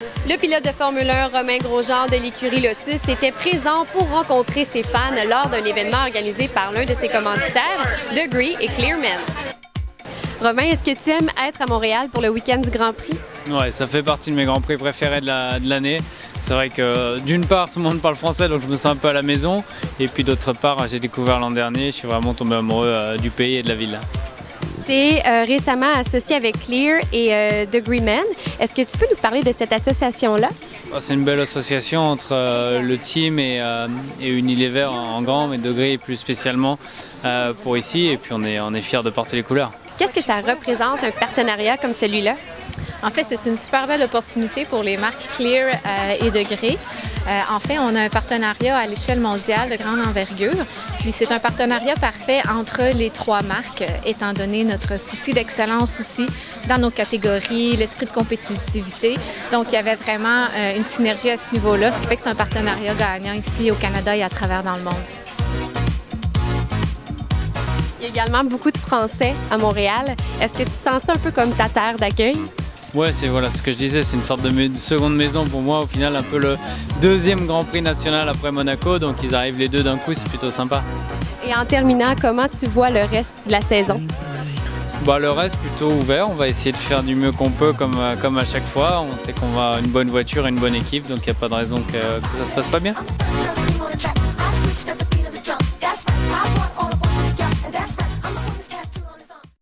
Le pilote de Formule 1, Romain Grosjean de l'écurie Lotus, était présent pour rencontrer ses fans lors d'un événement organisé par l'un de ses commanditaires, Degree et Clearman. Romain, est-ce que tu aimes être à Montréal pour le week-end du Grand Prix? Ouais, ça fait partie de mes Grands Prix préférés de l'année. C'est vrai que d'une part, tout le monde parle français, donc je me sens un peu à la maison. Et puis d'autre part, j'ai découvert l'an dernier, je suis vraiment tombé amoureux du pays et de la ville. Tu es récemment associé avec Clear et Degreeman. Est-ce que tu peux nous parler de cette association-là? C'est une belle association entre le team et Unilever en grand, mais Degree plus spécialement pour ici. Et puis on est fiers de porter les couleurs. Qu'est-ce que ça représente, un partenariat comme celui-là? En fait, c'est une super belle opportunité pour les marques Clear et Degree. En fait, on a un partenariat à l'échelle mondiale de grande envergure. Puis c'est un partenariat parfait entre les trois marques, étant donné notre souci d'excellence aussi dans nos catégories, l'esprit de compétitivité. Donc, il y avait vraiment une synergie à ce niveau-là, ce qui fait que c'est un partenariat gagnant ici au Canada et à travers dans le monde. Il y a également beaucoup de Français à Montréal. Est-ce que tu sens ça un peu comme ta terre d'accueil? Ouais, c'est ce que je disais, c'est une sorte de seconde maison pour moi. Au final, un peu le deuxième Grand Prix national après Monaco, donc ils arrivent les deux d'un coup, c'est plutôt sympa. Et en terminant, comment tu vois le reste de la saison? Le reste plutôt ouvert, on va essayer de faire du mieux qu'on peut comme à chaque fois. On sait qu'on va une bonne voiture et une bonne équipe, donc il n'y a pas de raison que ça se passe pas bien.